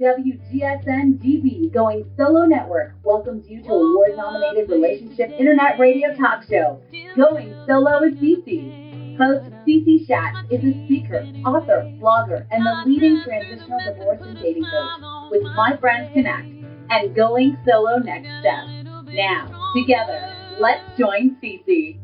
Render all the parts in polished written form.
WGSN-DB Going Solo Network welcomes you to award-nominated relationship internet radio talk show, Going Solo with Cece. Host Cece Schatz is a speaker, author, blogger, and the leading transitional divorce and dating coach with My Friends Connect and Going Solo Next Step. Now, together, let's join Cece.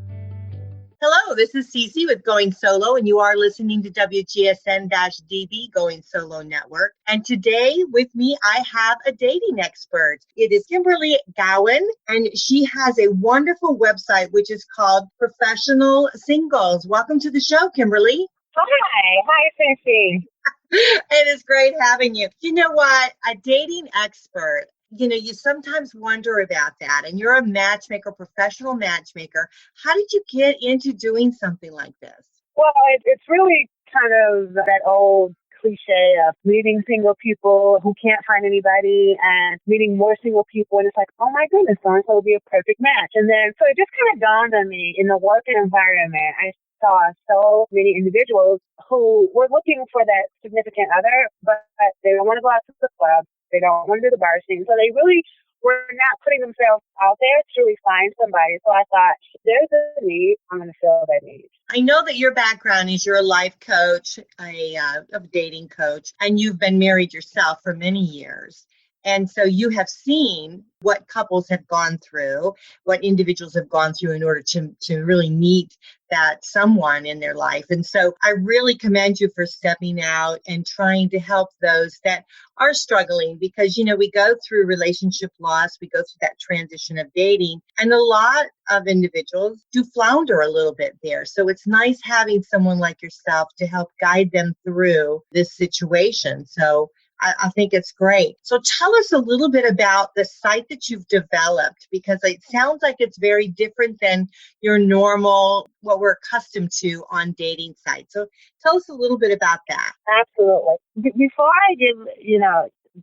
Hello, this is Cece with Going Solo, and you are listening to WGSN-DB Going Solo Network. And today with me, I have a dating expert. It is Kimberly McGowan, and she has a wonderful website, which is called Professional.Singles. Welcome to the show, Kimberly. Hi, Cece. It is great having you. You know what? A dating expert. You sometimes wonder about that, and you're a matchmaker, professional matchmaker. How did you get into doing something like this? Well, it's really kind of that old cliche of meeting single people who can't find anybody and meeting more single people, and it's like, oh my goodness, so-and-so will be a perfect match. And then, so it just kind of dawned on me in the work environment. I saw so many individuals who were looking for that significant other, but they don't want to go out to the club. They don't want to do the bar scene. So they really were not putting themselves out there to really find somebody. So I thought, there's a need. I'm going to fill that need. I know that your background is you're a life coach, a dating coach, and you've been married yourself for many years. And so you have seen what couples have gone through, what individuals have gone through in order to really meet that someone in their life. And so I really commend you for stepping out and trying to help those that are struggling because, we go through relationship loss, we go through that transition of dating, and a lot of individuals do flounder a little bit there. So it's nice having someone like yourself to help guide them through this situation. So I think it's great. So tell us a little bit about the site that you've developed, because it sounds like it's very different than your normal, what we're accustomed to on dating sites. So tell us a little bit about that. Absolutely. Before I give,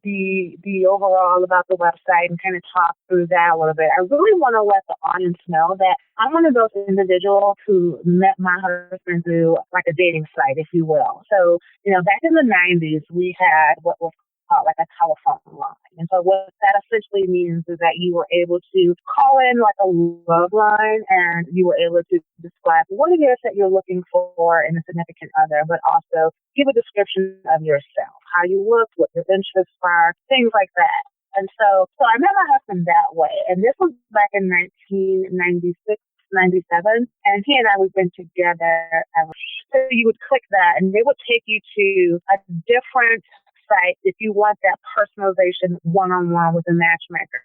the overall about the website and kind of talk through that a little bit, I really want to let the audience know that I'm one of those individuals who met my husband through like a dating site, if you will. So, back in the 90s, we had what was called like a telephone line. And so what that essentially means is that you were able to call in like a love line, and you were able to describe what it is that you're looking for in a significant other, but also give a description of yourself, how you look, what your interests are, things like that. And so I met my husband that way. And this was back in 1996. 97, and he and I, we've been together ever. So you would click that, and they would take you to a different site if you want that personalization one-on-one with a matchmaker.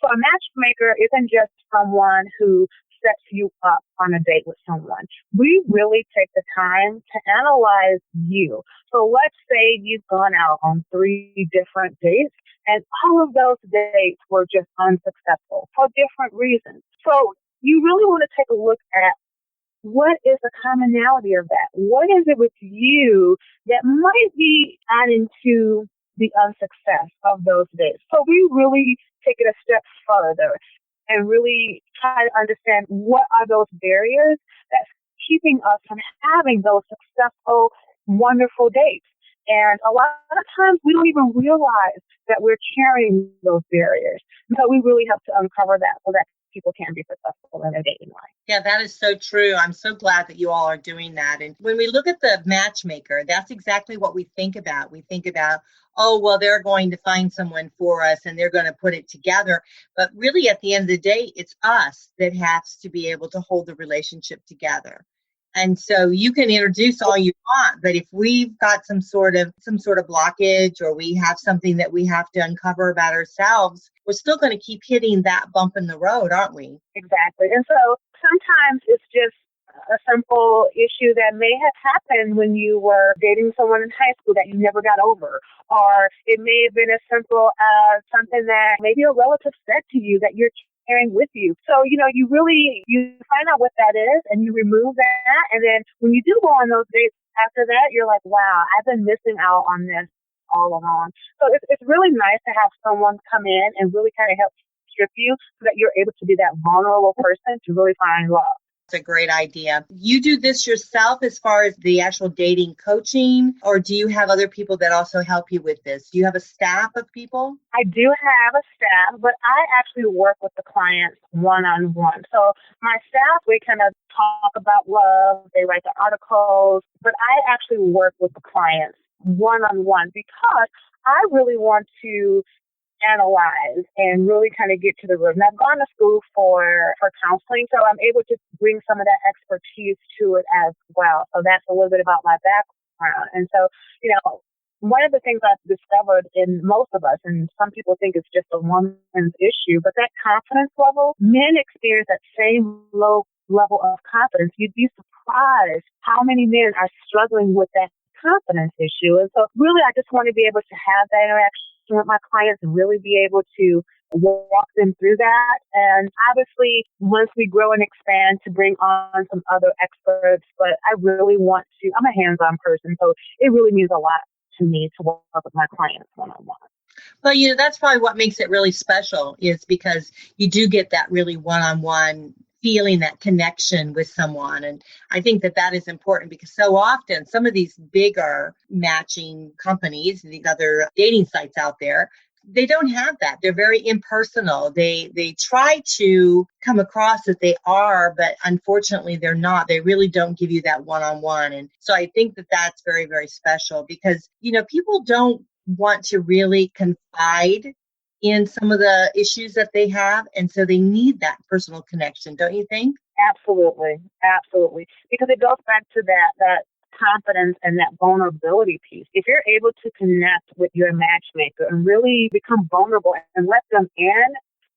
So a matchmaker isn't just someone who sets you up on a date with someone. We really take the time to analyze you. So let's say you've gone out on 3 different dates, and all of those dates were just unsuccessful for different reasons. So you really want to take a look at what is the commonality of that? What is it with you that might be adding to the unsuccess of those dates? So we really take it a step further and really try to understand what are those barriers that's keeping us from having those successful, wonderful dates. And a lot of times we don't even realize that we're carrying those barriers. So we really have to uncover that so that people can be successful in their dating life. Yeah, that is so true. I'm so glad that you all are doing that. And when we look at the matchmaker, that's exactly what we think about. We think about, oh, well, they're going to find someone for us and they're going to put it together. But really, at the end of the day, it's us that has to be able to hold the relationship together. And so you can introduce all you want, but if we've got some sort of blockage, or we have something that we have to uncover about ourselves, we're still going to keep hitting that bump in the road, aren't we? Exactly. And so sometimes it's just a simple issue that may have happened when you were dating someone in high school that you never got over. Or it may have been as simple as something that maybe a relative said to you that you're carrying with you. So, you find out what that is and you remove that. And then when you do go on those dates after that, you're like, wow, I've been missing out on this all along. So it's really nice to have someone come in and really kind of help strip you so that you're able to be that vulnerable person to really find love. It's a great idea. You do this yourself as far as the actual dating coaching, or do you have other people that also help you with this? Do you have a staff of people? I do have a staff, but I actually work with the clients one-on-one. So my staff, we kind of talk about love, they write the articles, but I actually work with the clients one-on-one because I really want to analyze and really kind of get to the root. And I've gone to school for counseling, so I'm able to bring some of that expertise to it as well. So that's a little bit about my background. And so, one of the things I've discovered in most of us, and some people think it's just a woman's issue, but that confidence level, men experience that same low level of confidence. You'd be surprised how many men are struggling with that confidence issue. And so really, I just want to be able to have that interaction with my clients and really be able to walk them through that. And obviously, once we grow and expand, to bring on some other experts. But I really want to, I'm a hands-on person, so it really means a lot to me to work with my clients one-on-one. Well, that's probably what makes it really special, is because you do get that really one-on-one feeling, that connection with someone. And I think that is important, because so often some of these bigger matching companies, these other dating sites out there, they don't have that. They're very impersonal. They try to come across that they are, but unfortunately they're not. They really don't give you that one-on-one. And so I think that's very, very special, because, people don't want to really confide in some of the issues that they have. And so they need that personal connection, don't you think? Absolutely. Absolutely. Because it goes back to that confidence and that vulnerability piece. If you're able to connect with your matchmaker and really become vulnerable and let them in,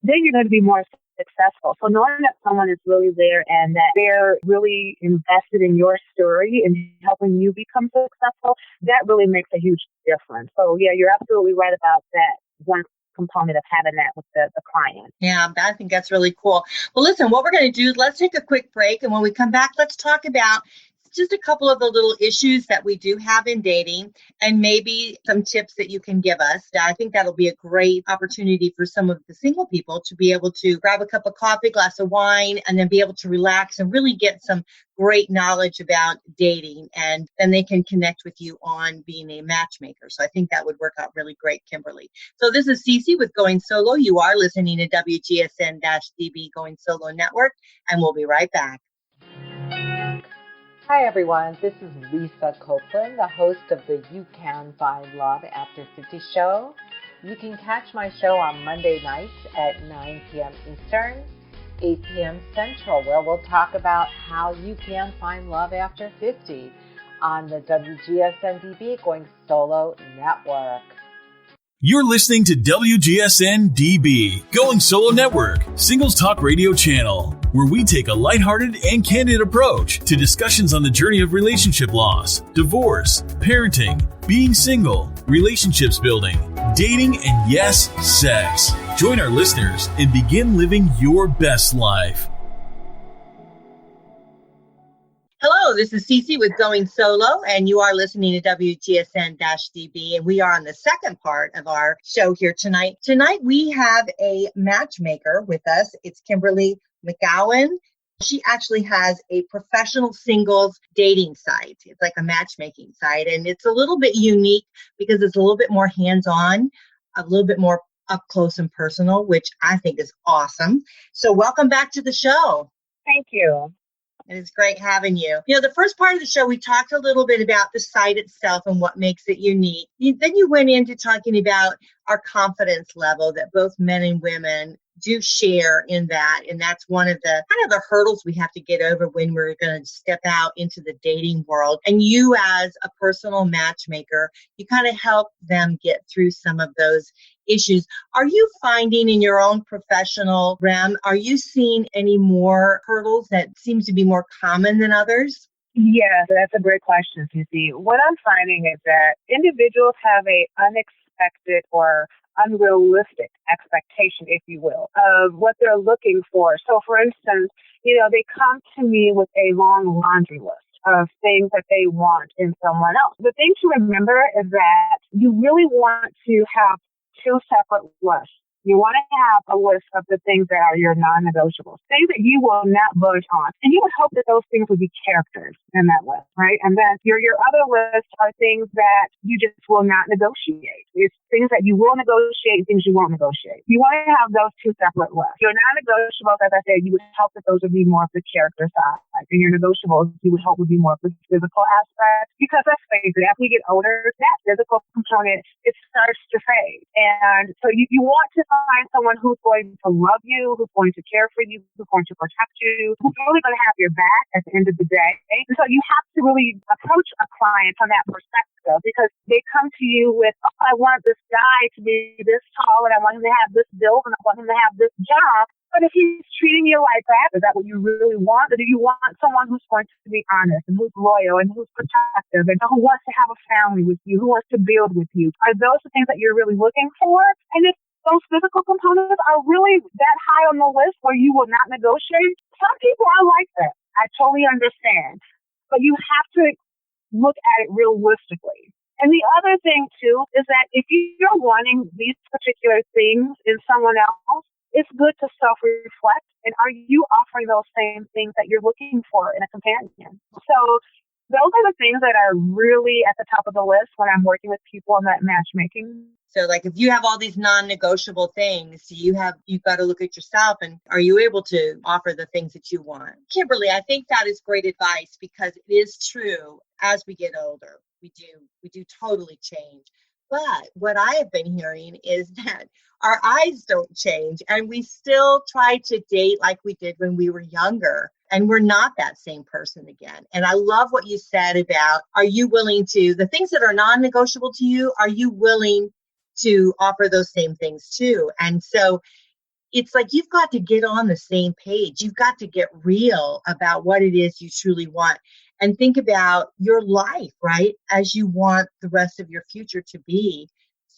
then you're going to be more successful. So knowing that someone is really there and that they're really invested in your story and helping you become successful, that really makes a huge difference. So yeah, you're absolutely right about that one component of having that with the client. Yeah, I think that's really cool. Well, listen, what we're going to do, let's take a quick break. And when we come back, let's talk about just a couple of the little issues that we do have in dating, and maybe some tips that you can give us. I think that'll be a great opportunity for some of the single people to be able to grab a cup of coffee, glass of wine, and then be able to relax and really get some great knowledge about dating. And then they can connect with you on being a matchmaker. So I think that would work out really great, Kimberly. So this is Cece with Going Solo. You are listening to WGSN-DB Going Solo Network, and we'll be right back. Hi everyone, this is Lisa Copeland, the host of the You Can Find Love After 50 show. You can catch my show on Monday nights at 9 p.m. Eastern, 8 p.m. Central, where we'll talk about how you can find love after 50 on the WGSN-DB Going Solo Network. You're listening to WGSN-DB, Going Solo Network, Singles Talk Radio channel, where we take a lighthearted and candid approach to discussions on the journey of relationship loss, divorce, parenting, being single, relationships building, dating, and yes, sex. Join our listeners and begin living your best life. Hello, this is Cece with Going Solo, and you are listening to WGSN-DB, and we are on the second part of our show here tonight. Tonight, we have a matchmaker with us. It's Kimberly McGowan. She actually has a professional singles dating site. It's like a matchmaking site, and it's a little bit unique because it's a little bit more hands-on, a little bit more up close and personal, which I think is awesome. So welcome back to the show. Thank you. And it's great having you. The first part of the show, we talked a little bit about the site itself and what makes it unique. Then you went into talking about our confidence level that both men and women do share in that. And that's one of the kind of the hurdles we have to get over when we're going to step out into the dating world. And you, as a personal matchmaker, you kind of help them get through some of those issues. Are you finding in your own professional realm, are you seeing any more hurdles that seem to be more common than others? Yeah, that's a great question, Susie. What I'm finding is that individuals have a unexpected or unrealistic expectation, if you will, of what they're looking for. So, for instance, they come to me with a long laundry list of things that they want in someone else. The thing to remember is that you really want to have two separate lists. You want to have a list of the things that are your non-negotiables, things that you will not budge on. And you would hope that those things would be characters in that list, right? And then your other list are things that you just will not negotiate. It's things that you will negotiate and things you won't negotiate. You want to have those two separate lists. Your non-negotiables, as I said, you would hope that those would be more of the character side. And your negotiables, you would hope would be more of the physical aspect. Because let's face it, as we get older, that physical component, it starts to fade. And so you want to find someone who's going to love you, who's going to care for you, who's going to protect you, who's really going to have your back at the end of the day. And so you have to really approach a client from that perspective, because they come to you with, oh, I want this guy to be this tall, and I want him to have this build, and I want him to have this job. But if he's treating you like that, is that what you really want? Or do you want someone who's going to be honest and who's loyal and who's protective and who wants to have a family with you, who wants to build with you? Are those the things that you're really looking for? And if those physical components are really that high on the list where you will not negotiate, some people are like that. I totally understand. But you have to look at it realistically. And the other thing, too, is that if you're wanting these particular things in someone else, it's good to self-reflect. And are you offering those same things that you're looking for in a companion? So those are the things that are really at the top of the list when I'm working with people on that matchmaking. So like if you have all these non-negotiable things, you've got to look at yourself and are you able to offer the things that you want? Kimberly, I think that is great advice, because it is true as we get older, we do totally change. But what I have been hearing is that our eyes don't change and we still try to date like we did when we were younger. And we're not that same person again. And I love what you said about, are you willing to, the things that are non-negotiable to you, are you willing to offer those same things too? And so it's like you've got to get on the same page. You've got to get real about what it is you truly want and think about your life, right? As you want the rest of your future to be,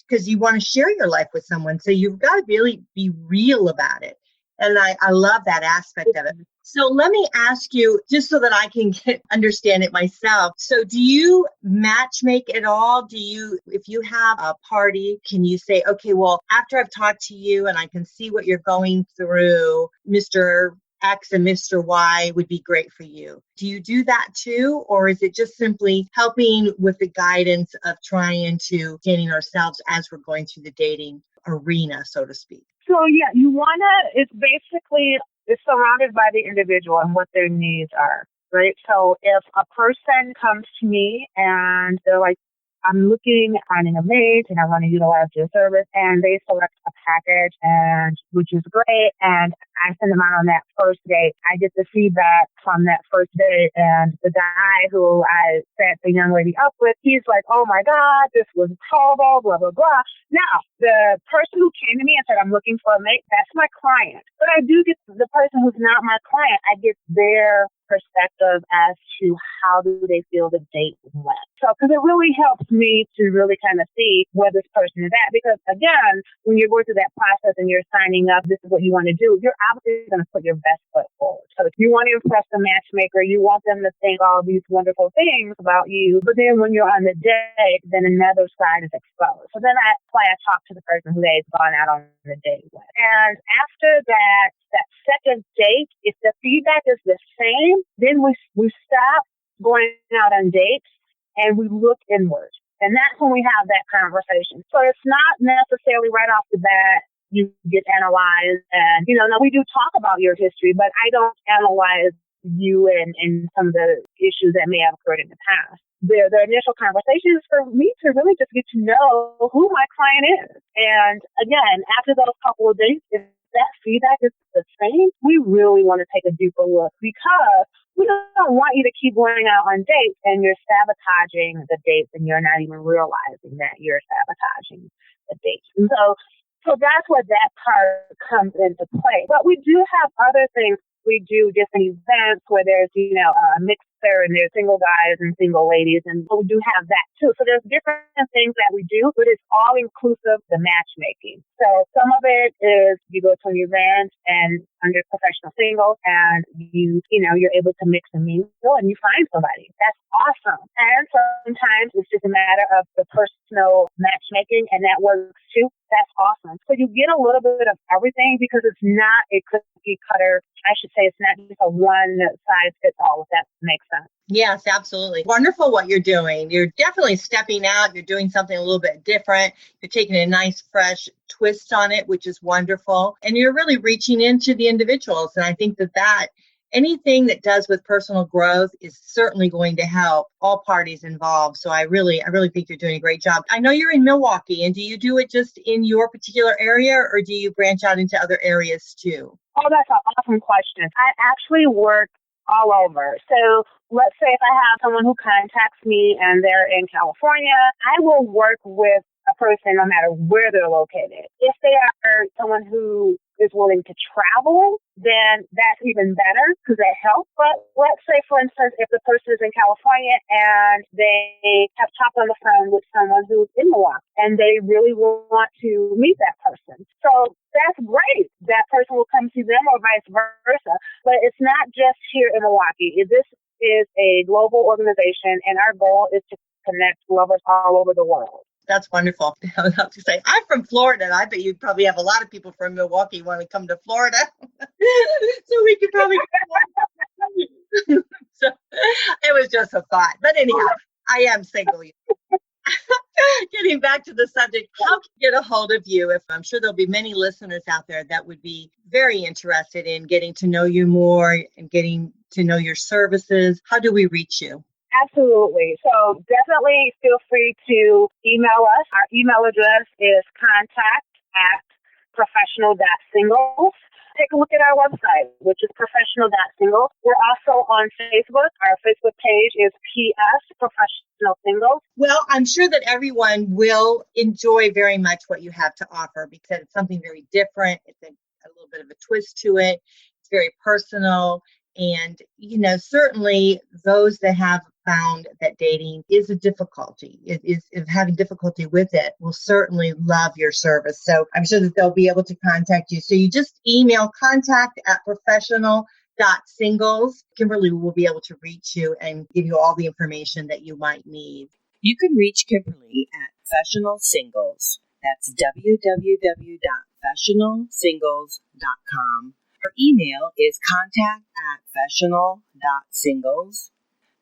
because you want to share your life with someone. So you've got to really be real about it. And I love that aspect of it. So let me ask you, just so that I can understand it myself. So do you matchmake at all? If you have a party, can you say, okay, well, after I've talked to you and I can see what you're going through, Mr. X and Mr. Y would be great for you. Do you do that too? Or is it just simply helping with the guidance of trying to getting ourselves as we're going through the dating arena, so to speak? So yeah, it's surrounded by the individual and what their needs are, right? So if a person comes to me and they're like, I'm finding a mate and I want to utilize your service, and they select a package, and which is great, and I send them out on that first date. I get the feedback from that first date, and the guy who I set the young lady up with, he's like, oh my God, this was horrible, blah, blah, blah. Now, the person who came to me and said, I'm looking for a mate, that's my client. But I do get the person who's not my client, I get their perspective as to how do they feel the date went. So, because it really helps me to really kind of see where this person is at. Because again, when you're going through that process and you're signing up, this is what you want to do, you're obviously going to put your best foot forward. So if you want to impress the matchmaker, you want them to think all these wonderful things about you. But then when you're on the date, then another side is exposed. So then that's why I talk to the person who they've gone out on the date with. And after that second date, if the feedback is the same, then we stop going out on dates and we look inward. And that's when we have that conversation. So it's not necessarily right off the bat you get analyzed. And, now we do talk about your history, but I don't analyze you and some of the issues that may have occurred in the past. The initial conversation is for me to really just get to know who my client is. And again, after those couple of dates, if that feedback is the same, we really want to take a deeper look, because we don't want you to keep going out on dates and you're sabotaging the dates and you're not even realizing that you're sabotaging the dates. And so that's where that part comes into play. But we do have other things. We do different events where there's, a mixed there, and there's single guys and single ladies, and we do have that too. So there's different things that we do, but it's all inclusive, the matchmaking. So some of it is you go to an event and under Professional Singles, and you're able to mix and mingle, and you find somebody. That's awesome. And sometimes it's just a matter of the personal matchmaking, and that works too. That's awesome. So you get a little bit of everything because it's not a cookie cutter. I should say it's not just a one size fits all, if that makes sense. Yes, absolutely. Wonderful what you're doing. You're definitely stepping out. You're doing something a little bit different. You're taking a nice, fresh twist on it, which is wonderful. And you're really reaching into the individuals. And I think that anything that does with personal growth is certainly going to help all parties involved. So I really think you're doing a great job. I know you're in Milwaukee, and do you do it just in your particular area, or do you branch out into other areas too? Oh, that's an awesome question. I actually work all over. So let's say if I have someone who contacts me and they're in California, I will work with a person no matter where they're located. If they are someone who is willing to travel, then that's even better because that helps. But let's say, for instance, if the person is in California and they have talked on the phone with someone who's in Milwaukee and they really want to meet that person. So that's great. That person will come see them or vice versa. But it's not just here in Milwaukee. This is a global organization, and our goal is to connect lovers all over the world. That's wonderful. I was about to say, I'm from Florida, and I bet you probably have a lot of people from Milwaukee want to come to Florida. So we could probably So it was just a thought. But anyhow, I am single. Getting back to the subject, how can I get a hold of you? If I'm sure there'll be many listeners out there that would be very interested in getting to know you more and getting to know your services. How do we reach you? Absolutely. So definitely feel free to email us. Our email address is contact@professional.singles. Take a look at our website, which is professional.singles. We're also on Facebook. Our Facebook page is PS Professional Singles. Well, I'm sure that everyone will enjoy very much what you have to offer because it's something very different. It's a little bit of a twist to it. It's very personal. And, certainly those that have found that dating is a difficulty, is having difficulty with it, will certainly love your service. So I'm sure that they'll be able to contact you. So you just email contact@professional.singles. Kimberly will be able to reach you and give you all the information that you might need. You can reach Kimberly at Professional Singles. That's www.professionalsingles.com. Her email is contact@professional.singles.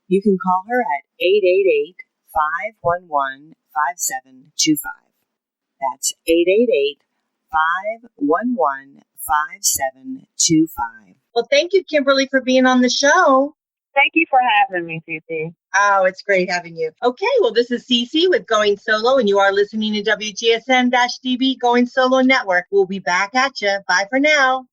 You can call her at 888-511-5725. That's 888-511-5725. Well, thank you, Kimberly, for being on the show. Thank you for having me, Cece. Oh, it's great having you. Okay, well, this is Cece with Going Solo, and you are listening to WGSN-DB Going Solo Network. We'll be back at you. Bye for now.